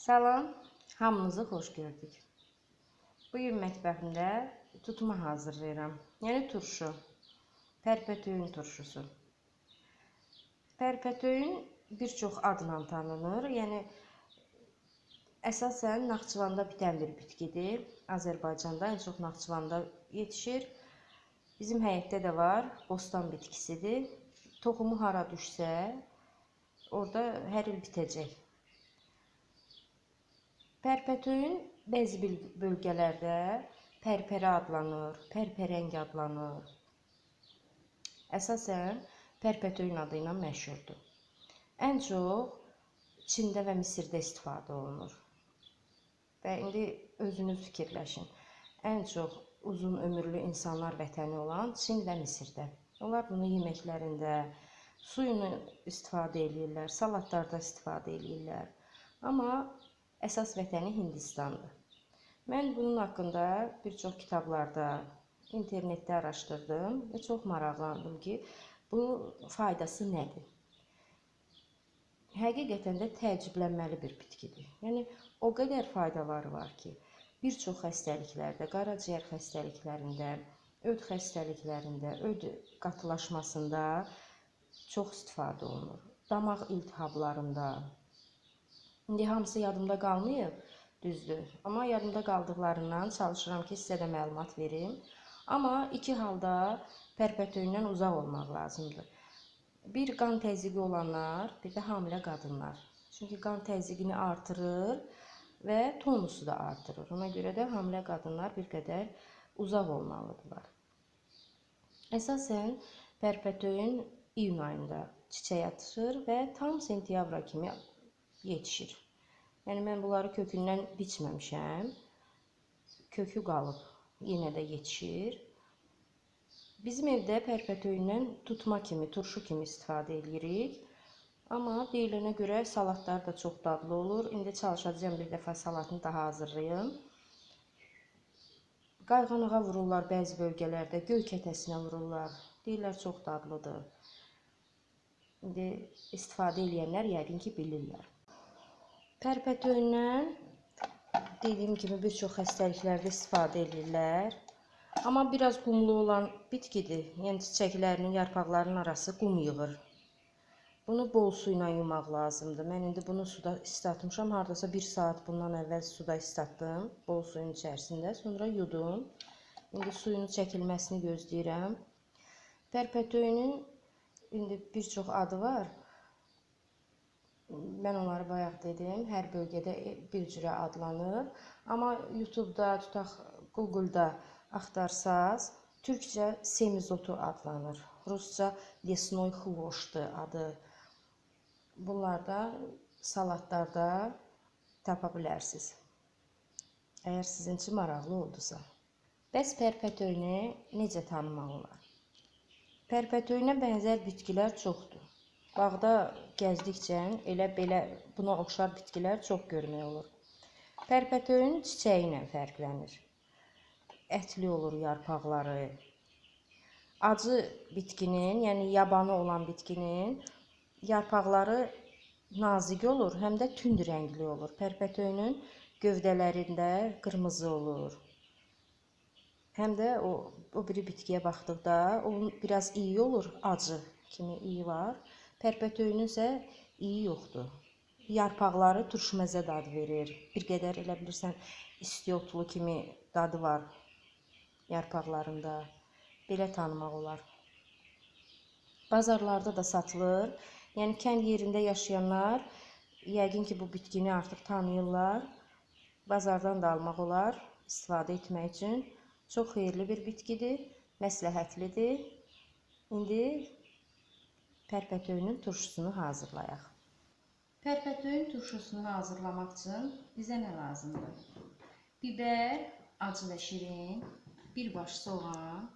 Salam, hamınızı xoş gördük. Bu gün mətbəximdə tutma hazırlayıram. Yəni turşu, pərpətöyün turşusu. Pərpətöyün bir çox adla tanınır. Yəni əsasən Naxçıvanda bitən bir bitkidir. Azərbaycanda ən çox Naxçıvanda yetişir. Bizim həyətdə də var, bostan bitkisidir. Toxumu hara düşsə, orada hər il bitəcək. Pərpətöyün bəzi bölgələrdə pərpərə adlanır, pərpərəng adlanır. Əsasən pərpətöyün adı ilə məşhurdur. Ən çox Çində və Misirdə istifadə olunur. Və indi özünüz fikirləşin. Ən çox uzun ömürlü insanlar vətəni olan Çin və Misirdə. Onlar bunu yeməklərində, suyunu istifadə edirlər, salatlarda istifadə edirlər. Amma əsas vətəni Hindistandır. Mən bunun haqqında bir çox kitablarda, internetdə araşdırdım və çox maraqlandım ki, bu faydası nədir? Həqiqətən də təəccüblənməli bir bitkidir. Yəni, o qədər faydaları var ki, bir çox xəstəliklərdə, qaraciyər xəstəliklərində, öd xəstəliklərində, öd qatılaşmasında çox istifadə olunur. Damaq iltihablarında. İndi hamısı yadımda qalmayıb, düzdür. Amma yadımda qaldıqlarından çalışıram ki, sizə də məlumat verim. Amma iki halda pərpətöyündən uzaq olmaq lazımdır. Bir, qan təzyiqi olanlar, bir də hamilə qadınlar. Çünki qan təzyiqini artırır və tonusu da artırır. Ona görə də hamilə qadınlar bir qədər uzaq olmalıdırlar. Əsasən, pərpətöyün iyun ayında çiçək açır və tam sentyabra kimi yetişir. Yəni, mən bunları kökündən biçməmişəm. Kökü qalıb, yenə də yetişir. Bizim evdə pərpətöyündən tutma kimi, turşu kimi istifadə edirik. Amma deyilənə görə salatlar da çox dadlı olur. İndi çalışacağım bir dəfə salatını daha hazırlayım. Qayğanağa vururlar bəzi bölgələrdə, göy kətəsinə vururlar. Deyirlər çox dadlıdır. İndi istifadə edənlər yəqin ki, bilirlər. Pərpətöyündən dediyim kimi bir çox xəstəliklərdə istifadə edirlər. Amma biraz qumlu olan bitkidir. Yəni çiçəklərinin, yarpaqlarının arası qum yığır. Bunu bol su ilə yumaq lazımdır. Mən indi bunu suda islatmışam. Hardasa 1 saat bundan əvvəl suda islatdım. Bol suyun içərisində. Sonra yudum. İndi suyun çəkilməsini gözləyirəm. Pərpətöyünün indi bir çox adı var. Mən onları bayaq dedim. Hər bölgədə bir cürə adlanır. Amma YouTube-da, tutaq Google-da axtarsaz, türkcə semizotu adlanır. Rusca lesnoy xvoşdur adı. Bunlar da salatlarda tapa bilərsiniz. Əgər sizin üçün maraqlı oldusa. Bəs pərpətöyünü necə tanımaq olar? Pərpətöyünə bənzər bitkilər çoxdur. Bağda gəzdikcə elə belə buna oxşar bitkilər çox görmək olur. Pərpətöyün çiçəyi ilə fərqlənir. Ətli olur yarpaqları. Acı bitkinin, yəni yabanı olan bitkinin yarpaqları nazik olur, həm də tünd rəngli olur. Pərpətöyünün gövdələrində qırmızı olur. Həm də o biri bitkiyə baxdıqda onun biraz iyi olur, acı kimi iyi var. Pərpətöyünün isə iyi yoxdur. Yarpaqları turşməzə dadı verir. Bir qədər elə bilirsən istiotlu kimi dadı var yarpaqlarında. Belə tanımaq olar. Bazarlarda da satılır. Yəni kənd yerində yaşayanlar yəqin ki, bu bitkini artıq tanıyırlar. Bazardan da almaq olar istifadə etmək üçün. Çox xeyirli bir bitkidir, məsləhətlidir. İndi pərpətöyünün turşusunu hazırlayaq. Pərpətöyün turşusunu hazırlamaq üçün bizə nə lazımdır? Biber, acı və şirin, bir baş soğan,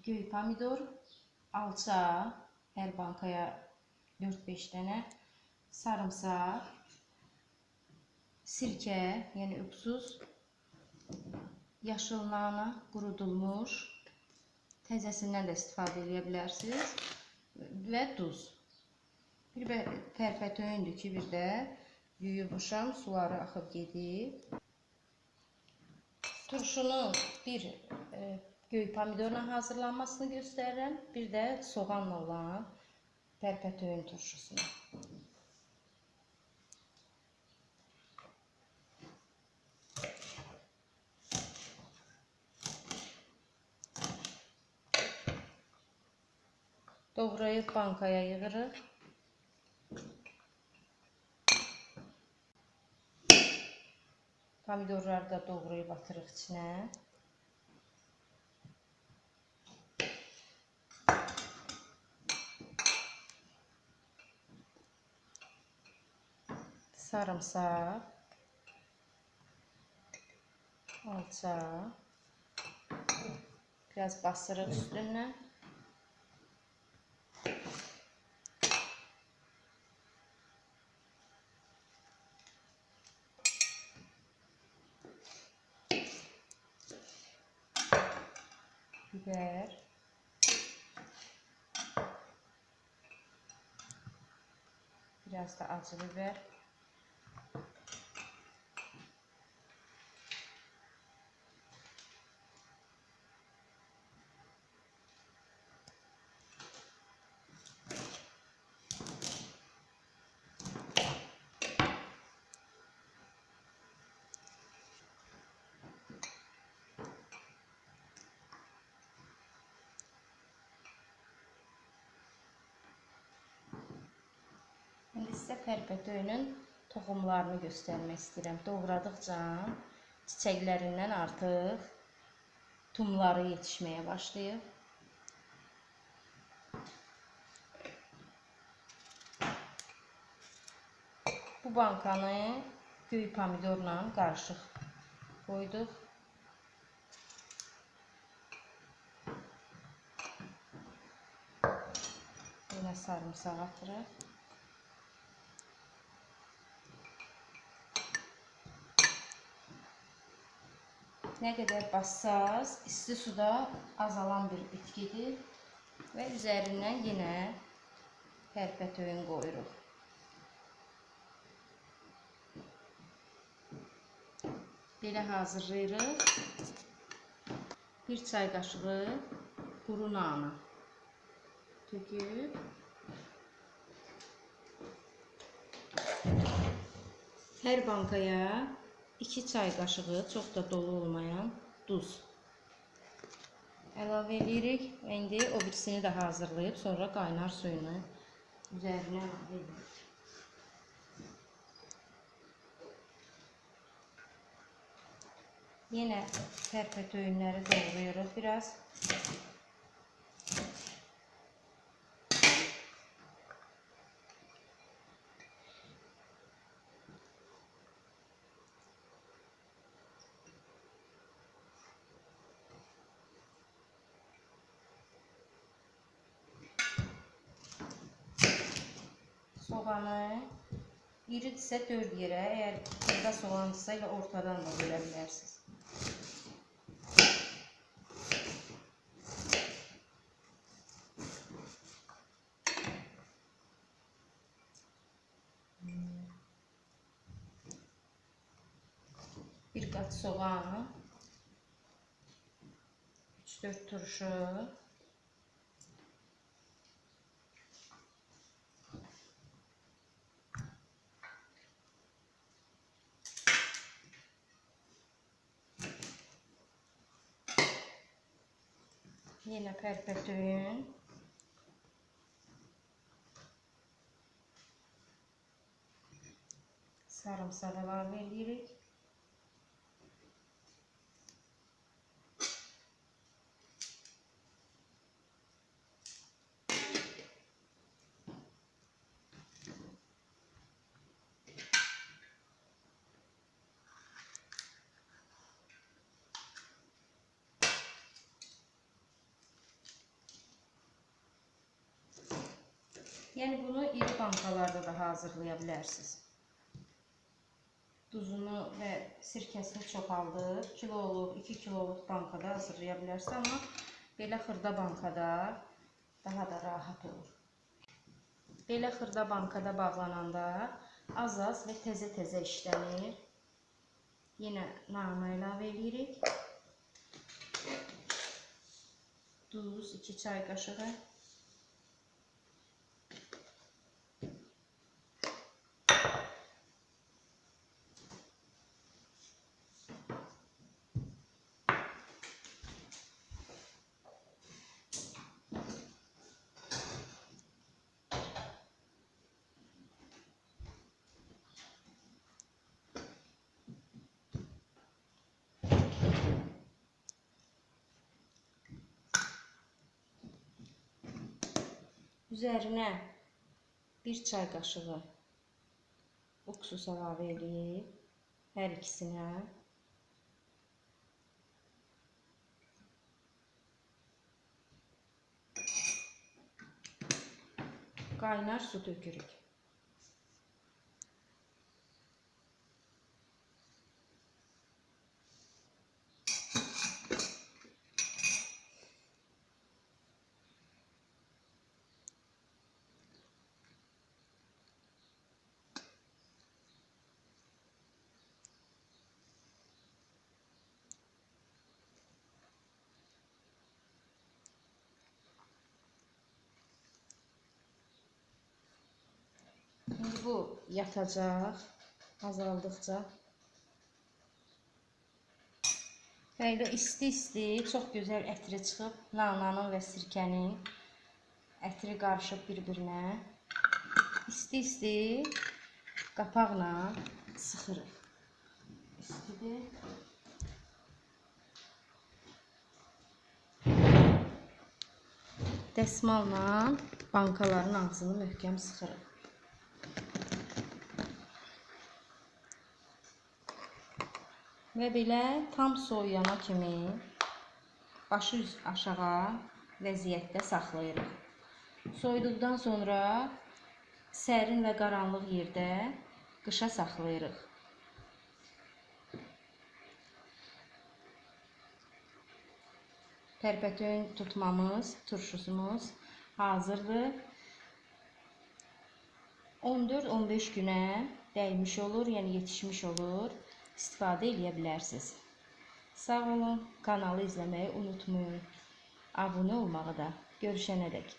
göy pomidor, alça, hər bankaya 4-5 dənə, sarımsaq, sirkə, yəni üksüz, yaşıl nana, qurudulmuş, təzəsindən də istifadə edə bilərsiniz və duz. Bir pərpətöyündür ki, bir də yuyubmuşam, suları axıb gedib. Turşunun bir göy pomidorla hazırlanmasını göstərirəm, bir də soğanla olan pərpətöyün turşusunu. Doğrayıb bankaya yığırıq. Pomidorları da doğrayıb atırıq içinə. Sarımsaq, alça, biraz basırıq üstündən. Biber, biraz da acı biber. İndi sizə pərpətöyünün toxumlarını göstərmək istəyirəm. Doğradıqca çiçəklərindən artıq tumları yetişməyə başlayıb. Bu bankanı göy pomidorla qarışıq qoyduq. Yine sarımsağı atırıq. Nə qədər bassaz, isti suda azalan bir bitkidir və üzərindən yenə pərpətöyün qoyuruq. Belə hazırlayırıq. Bir çay qaşığı quru nane töküb hər bankaya 2 çay qaşığı, çox da dolu olmayan duz əlavə edirik və indi o birisini də hazırlayıb sonra qaynar suyunu üzərinə əlavə edirik. Yenə pərpətöyünləri doğrayırıq biraz. Soğanı iridirsə 4 yerə, əgər burada soğanlısa ilə ortadan da bölə bilərsiniz. Bir qat soğan, 3-4 turşu, yenə pərpətöyün, sarımsağı əlavə edirik. Yəni bunu iri bankalarda da hazırlaya bilərsiniz. Duzunu və sirkəsini çoxaldıb, kiloluq, 2 kiloluq bankada hazırlaya bilərsiniz, amma belə xırda bankada daha da rahat olur. Belə xırda bankada bağlananda Az-az və təzə-təzə işlənir. Yenə nane əlavə edirik. Duz 2 çay qaşığı. Üzərinə 1 çay qaşığı uksus əlavə edib, hər ikisinə. Qaynar su tökürük. İndi bu yatacaq azaldıqca. Belə isti-isti, çox gözəl ətri çıxıb. Nananın və sirkənin ətri qarışıb bir-birinə. İsti-isti qapaqla sıxırıq. İstidir. Dəsmalla bankaların ağzını möhkəm sıxırıq. Və belə tam soyuyana kimi başı aşağı vəziyyətdə saxlayırıq. Soyuduqdan sonra sərin və qaranlıq yerdə qışa saxlayırıq. Tərpətün tutmamız, turşusumuz hazırdır. 14-15 günə dəymiş olur, yəni yetişmiş olur. İstifadə edə bilərsiniz. Sağ olun, kanalı izləməyi unutmayın. Abunə olmağı da. Görüşənədək.